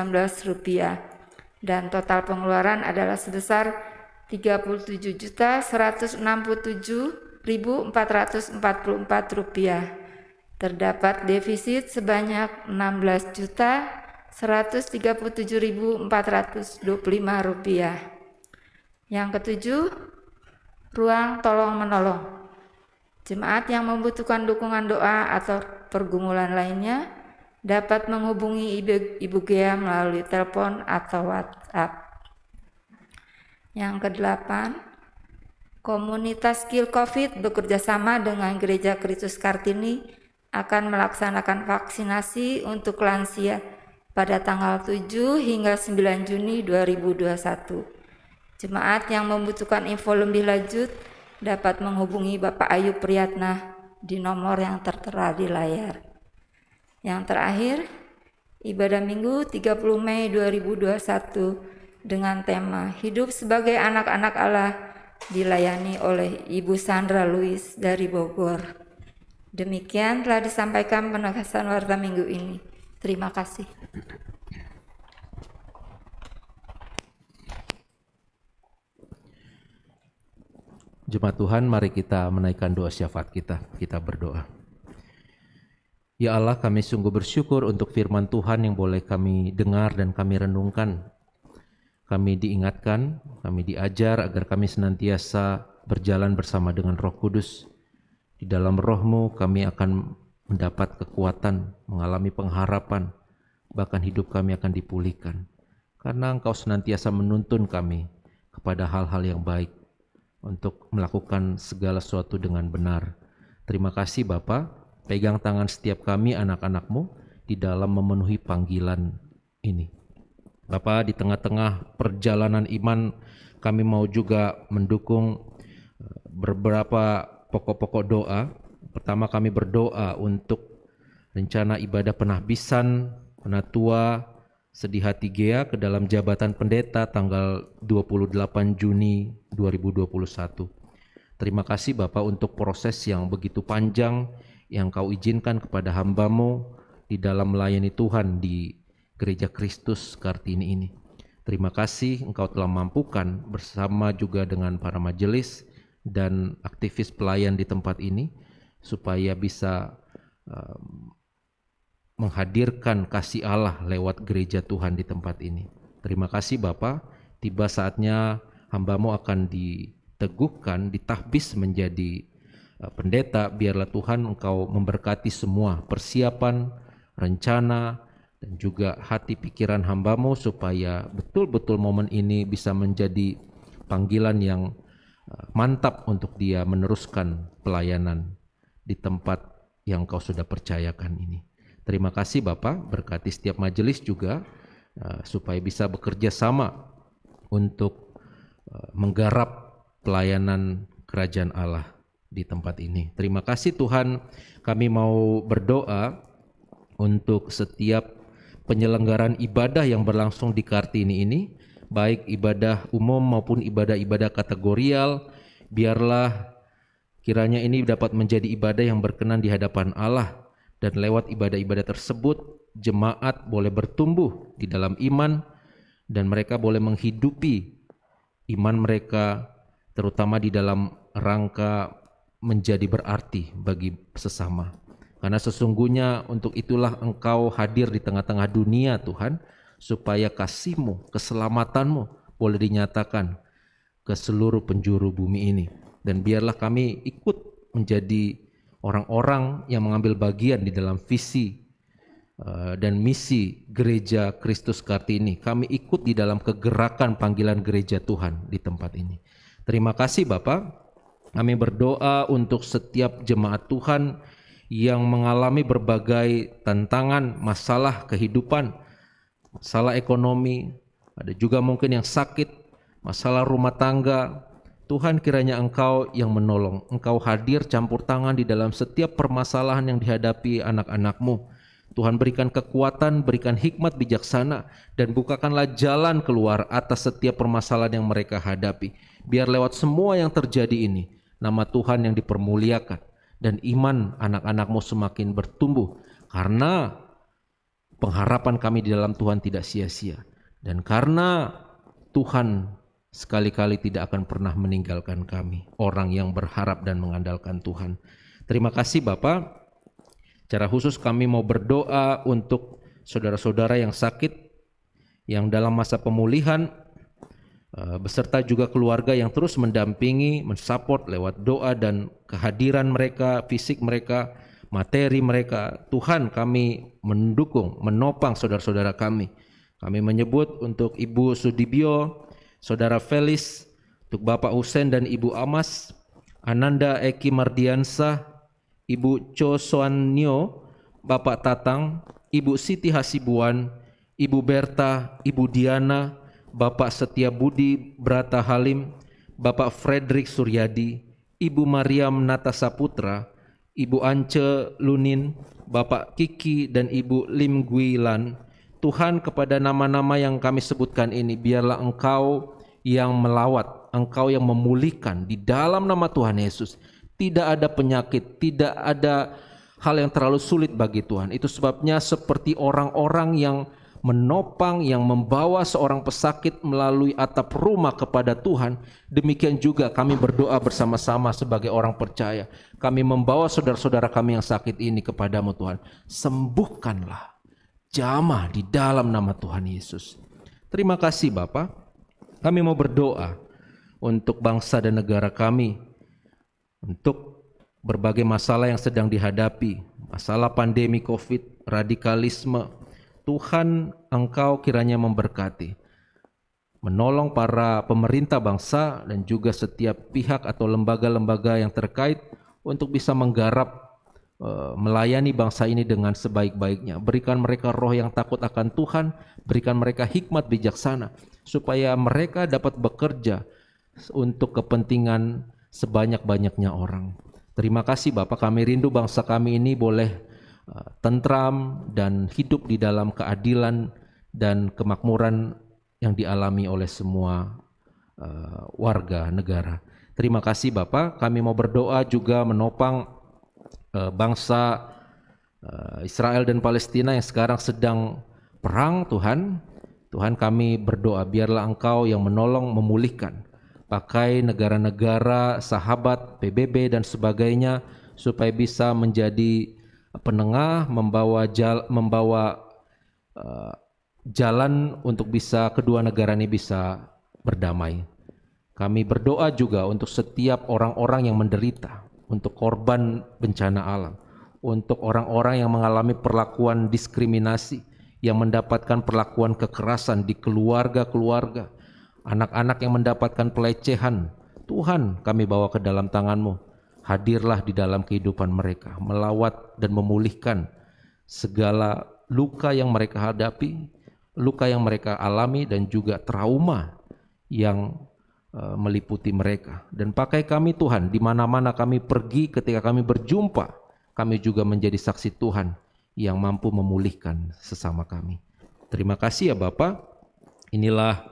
dan total pengeluaran adalah sebesar Rp37.167.444. Terdapat defisit sebanyak Rp16.137.425. Yang ketujuh, ruang tolong menolong. Jemaat yang membutuhkan dukungan doa atau pergumulan lainnya dapat menghubungi Ibu Gea melalui telepon atau WhatsApp. Yang kedelapan, komunitas Skill COVID bekerjasama dengan Gereja Kristus Kartini akan melaksanakan vaksinasi untuk lansia pada tanggal 7 hingga 9 Juni 2021. Jemaat yang membutuhkan info lebih lanjut dapat menghubungi Bapak Ayu Priyatna di nomor yang tertera di layar. Yang terakhir, ibadah Minggu 30 Mei 2021 dengan tema Hidup sebagai Anak-anak Allah dilayani oleh Ibu Sandra Louis dari Bogor. Demikian telah disampaikan penegasan warta minggu ini. Terima kasih. Jemaat Tuhan, mari kita menaikkan doa syafaat kita. Kita berdoa. Ya Allah, kami sungguh bersyukur untuk firman Tuhan yang boleh kami dengar dan kami renungkan. Kami diingatkan, kami diajar agar kami senantiasa berjalan bersama dengan Roh Kudus. Di dalam Roh-Mu kami akan mendapat kekuatan, mengalami pengharapan, bahkan hidup kami akan dipulihkan. Karena Engkau senantiasa menuntun kami kepada hal-hal yang baik untuk melakukan segala sesuatu dengan benar. Terima kasih Bapa, pegang tangan setiap kami anak-anak-Mu di dalam memenuhi panggilan ini. Bapa, di tengah-tengah perjalanan iman kami mau juga mendukung beberapa pokok-pokok doa. Pertama, kami berdoa untuk rencana ibadah penahbisan Penatua Sedih Hati Gea ke dalam jabatan pendeta tanggal 28 Juni 2021. Terima kasih Bapak untuk proses yang begitu panjang yang Kau izinkan kepada hamba-Mu di dalam melayani Tuhan di Gereja Kristus Kartini ini. Terima kasih Engkau telah mampukan bersama juga dengan para majelis dan aktivis pelayan di tempat ini supaya bisa menghadirkan kasih Allah lewat gereja Tuhan di tempat ini. Terima kasih Bapa, tiba saatnya hamba-Mu akan diteguhkan, ditahbis menjadi pendeta. Biarlah Tuhan Engkau memberkati semua persiapan, rencana, dan juga hati pikiran hamba-Mu supaya betul-betul momen ini bisa menjadi panggilan yang mantap untuk dia meneruskan pelayanan di tempat yang Kau sudah percayakan ini. Terima kasih Bapak, berkati setiap majelis juga supaya bisa bekerja sama untuk menggarap pelayanan kerajaan Allah di tempat ini. Terima kasih Tuhan, kami mau berdoa untuk setiap penyelenggaraan ibadah yang berlangsung di Kartini ini, baik ibadah umum maupun ibadah-ibadah kategorial. Biarlah kiranya ini dapat menjadi ibadah yang berkenan di hadapan Allah. Dan lewat ibadah-ibadah tersebut, jemaat boleh bertumbuh di dalam iman dan mereka boleh menghidupi iman mereka, terutama di dalam rangka menjadi berarti bagi sesama. Karena sesungguhnya untuk itulah Engkau hadir di tengah-tengah dunia Tuhan, supaya kasih-Mu, keselamatan-Mu boleh dinyatakan ke seluruh penjuru bumi ini. Dan biarlah kami ikut menjadi orang-orang yang mengambil bagian di dalam visi dan misi Gereja Kristus Kartini. Kami ikut di dalam kegerakan panggilan gereja Tuhan di tempat ini. Terima kasih Bapak. Kami berdoa untuk setiap jemaat Tuhan yang mengalami berbagai tantangan, masalah kehidupan, masalah ekonomi, ada juga mungkin yang sakit, masalah rumah tangga. Tuhan, kiranya Engkau yang menolong, Engkau hadir campur tangan di dalam setiap permasalahan yang dihadapi anak-anak-Mu. Tuhan, berikan kekuatan, berikan hikmat bijaksana, dan bukakanlah jalan keluar atas setiap permasalahan yang mereka hadapi. Biar lewat semua yang terjadi ini, nama Tuhan yang dipermuliakan, dan iman anak-anak-Mu semakin bertumbuh. Karena pengharapan kami di dalam Tuhan tidak sia-sia. Dan karena Tuhan sekali-kali tidak akan pernah meninggalkan kami, orang yang berharap dan mengandalkan Tuhan. Terima kasih Bapak. Secara khusus kami mau berdoa untuk saudara-saudara yang sakit, yang dalam masa pemulihan, beserta juga keluarga yang terus mendampingi, mensupport lewat doa dan kehadiran mereka, fisik mereka, materi mereka. Tuhan, kami mendukung, menopang saudara-saudara kami. Kami menyebut untuk Ibu Sudibyo, Saudara Felis, untuk Bapak Husen dan Ibu Amas, Ananda Eki Mardiansah, Ibu Cho Soannyo, Bapak Tatang, Ibu Siti Hasibuan, Ibu Berta, Ibu Diana, Bapak Setia Budi Brata Halim, Bapak Frederick Suryadi, Ibu Mariam Natasaputra, Ibu Ance Lunin, Bapak Kiki dan Ibu Lim Guilan. Tuhan, kepada nama-nama yang kami sebutkan ini, biarlah Engkau yang melawat, Engkau yang memulihkan di dalam nama Tuhan Yesus. Tidak ada penyakit, tidak ada hal yang terlalu sulit bagi Tuhan. Itu sebabnya seperti orang-orang yang menopang, yang membawa seorang pesakit melalui atap rumah kepada Tuhan, demikian juga kami berdoa bersama-sama sebagai orang percaya. Kami membawa saudara-saudara kami yang sakit ini kepadamu Tuhan. Sembuhkanlah, jamah di dalam nama Tuhan Yesus. Terima kasih Bapak. Kami mau berdoa untuk bangsa dan negara kami, untuk berbagai masalah yang sedang dihadapi, masalah pandemi COVID, radikalisme. Tuhan, Engkau kiranya memberkati, menolong para pemerintah bangsa dan juga setiap pihak atau lembaga-lembaga yang terkait untuk bisa menggarap, melayani bangsa ini dengan sebaik-baiknya. Berikan mereka roh yang takut akan Tuhan, berikan mereka hikmat bijaksana, supaya mereka dapat bekerja untuk kepentingan sebanyak-banyaknya orang. Terima kasih Bapak, kami rindu bangsa kami ini boleh tentram dan hidup di dalam keadilan dan kemakmuran yang dialami oleh semua warga negara. Terima kasih Bapak, kami mau berdoa juga menopang bangsa Israel dan Palestina yang sekarang sedang perang. Tuhan, kami berdoa biarlah Engkau yang menolong memulihkan, pakai negara-negara sahabat, PBB dan sebagainya, supaya bisa menjadi penengah, membawa jalan untuk bisa kedua negara ini bisa berdamai. Kami berdoa juga untuk setiap orang-orang yang menderita, untuk korban bencana alam, untuk orang-orang yang mengalami perlakuan diskriminasi, yang mendapatkan perlakuan kekerasan di keluarga-keluarga, anak-anak yang mendapatkan pelecehan. Tuhan, kami bawa ke dalam tangan-Mu. Hadirlah di dalam kehidupan mereka, melawat dan memulihkan segala luka yang mereka hadapi, luka yang mereka alami dan juga trauma yang meliputi mereka. Dan pakai kami Tuhan, di mana-mana kami pergi, ketika kami berjumpa, kami juga menjadi saksi Tuhan yang mampu memulihkan sesama kami. Terima kasih ya Bapak. Inilah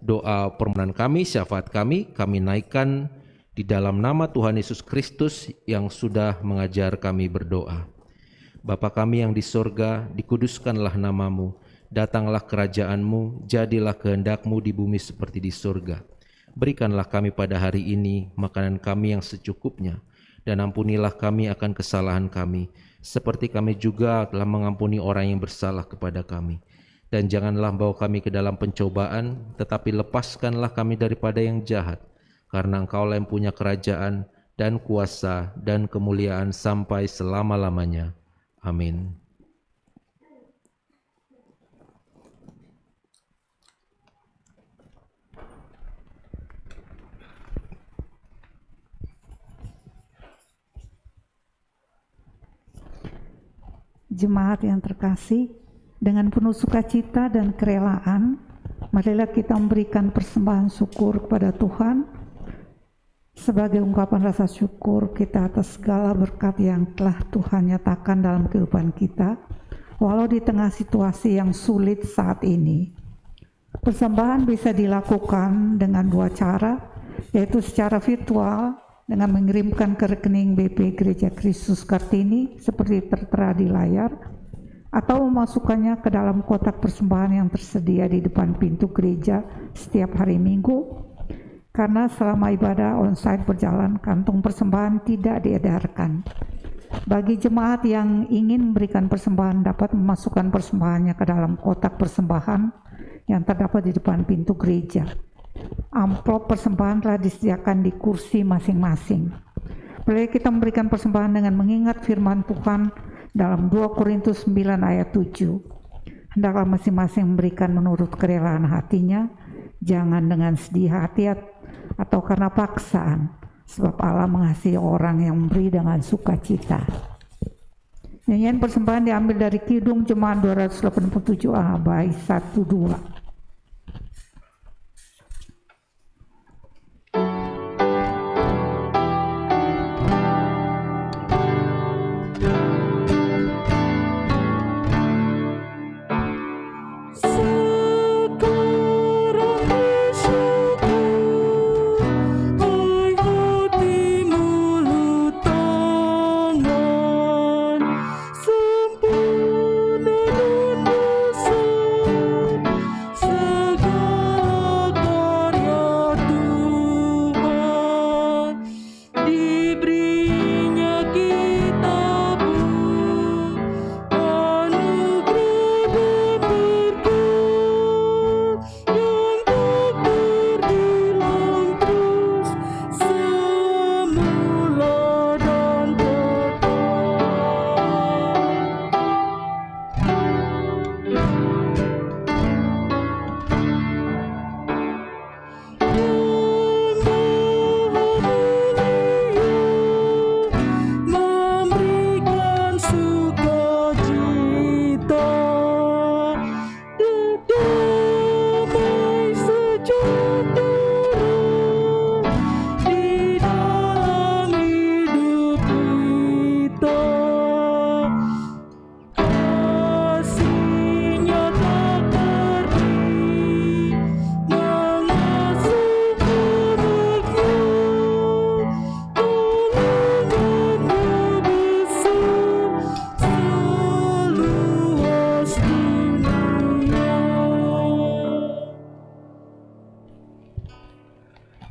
doa permohonan kami, syafaat kami naikkan di dalam nama Tuhan Yesus Kristus yang sudah mengajar kami berdoa. Bapa kami yang di sorga, dikuduskanlah nama-Mu, datanglah kerajaan-Mu, jadilah kehendak-Mu di bumi seperti di sorga. Berikanlah kami pada hari ini makanan kami yang secukupnya, dan ampunilah kami akan kesalahan kami, seperti kami juga telah mengampuni orang yang bersalah kepada kami. Dan janganlah bawa kami ke dalam pencobaan, tetapi lepaskanlah kami daripada yang jahat, karena Engkau yang punya kerajaan dan kuasa dan kemuliaan sampai selama-lamanya. Amin. Jemaat yang terkasih, dengan penuh sukacita dan kerelaan, marilah kita memberikan persembahan syukur kepada Tuhan sebagai ungkapan rasa syukur kita atas segala berkat yang telah Tuhan nyatakan dalam kehidupan kita, walau di tengah situasi yang sulit saat ini. Persembahan bisa dilakukan dengan dua cara, yaitu secara virtual dengan mengirimkan ke rekening BP Gereja Kristus Kartini seperti tertera di layar, atau memasukkannya ke dalam kotak persembahan yang tersedia di depan pintu gereja setiap hari Minggu, karena selama ibadah onsite berjalan, kantung persembahan tidak diedarkan. Bagi jemaat yang ingin memberikan persembahan dapat memasukkan persembahannya ke dalam kotak persembahan yang terdapat di depan pintu gereja. Amplop persembahan telah disediakan di kursi masing-masing. Boleh kita memberikan persembahan dengan mengingat firman Tuhan dalam 2 Korintus 9 ayat 7. Hendaklah masing-masing memberikan menurut kerelaan hatinya, jangan dengan sedih hati atau karena paksaan, sebab Allah mengasihi orang yang memberi dengan sukacita. Nyanyian persembahan diambil dari Kidung Jemaat 287A bait 1-2.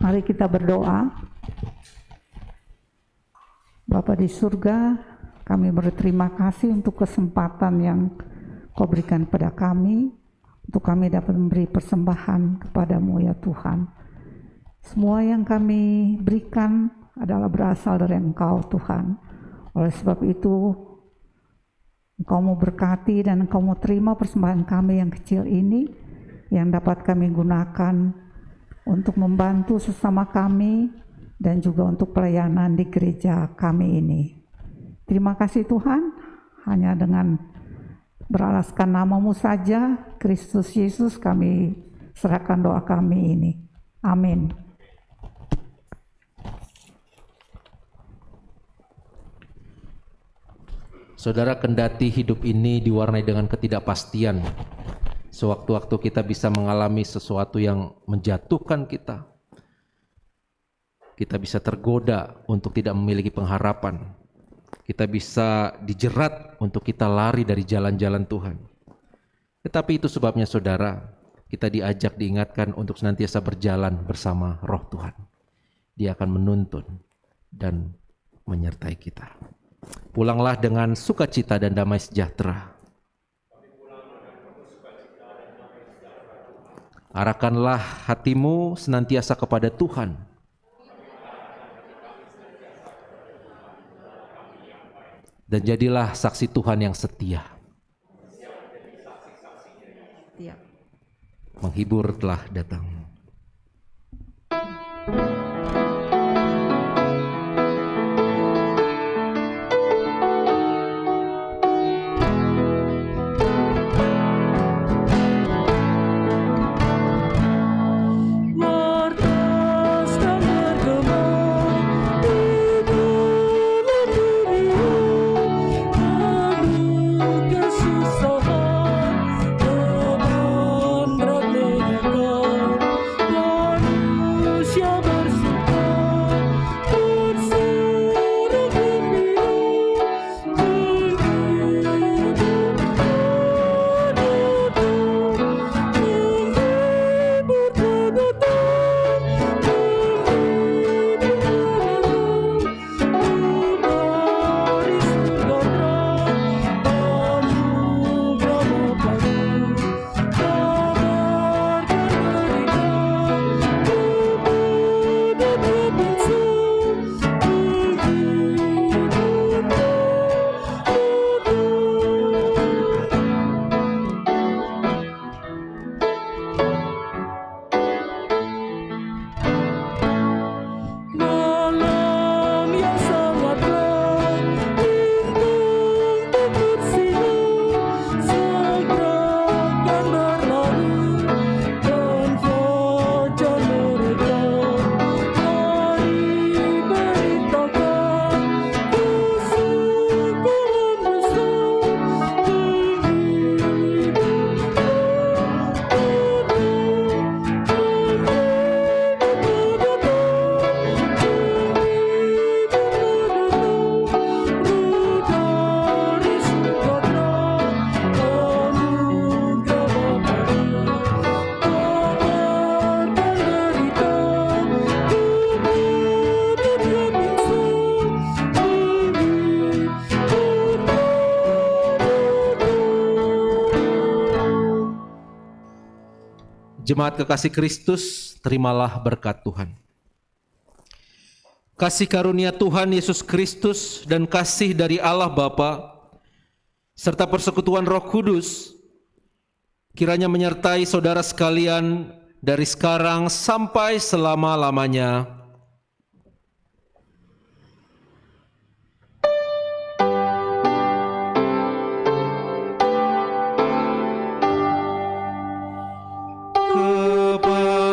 Mari kita berdoa. Bapa di surga, kami berterima kasih untuk kesempatan yang Kau berikan pada kami, untuk kami dapat memberi persembahan kepadamu ya Tuhan. Semua yang kami berikan adalah berasal dari Engkau Tuhan. Oleh sebab itu, Engkau mau berkati dan Engkau mau terima persembahan kami yang kecil ini, yang dapat kami gunakan untuk membantu sesama kami dan juga untuk pelayanan di gereja kami ini. Terima kasih Tuhan, hanya dengan beralaskan nama-Mu saja, Kristus Yesus, kami serahkan doa kami ini. Amin. Saudara, kendati hidup ini diwarnai dengan ketidakpastian, sewaktu-waktu kita bisa mengalami sesuatu yang menjatuhkan kita. Kita bisa tergoda untuk tidak memiliki pengharapan. Kita bisa dijerat untuk kita lari dari jalan-jalan Tuhan. Tetapi itu sebabnya saudara, kita diajak, diingatkan untuk senantiasa berjalan bersama Roh Tuhan. Dia akan menuntun dan menyertai kita. Pulanglah dengan sukacita dan damai sejahtera. Arahkanlah hatimu senantiasa kepada Tuhan. Dan jadilah saksi Tuhan yang setia. Menghibur telah datang. Jemaat kekasih Kristus, terimalah berkat Tuhan. Kasih karunia Tuhan Yesus Kristus dan kasih dari Allah Bapa serta persekutuan Roh Kudus kiranya menyertai saudara sekalian dari sekarang sampai selama-lamanya. Kepada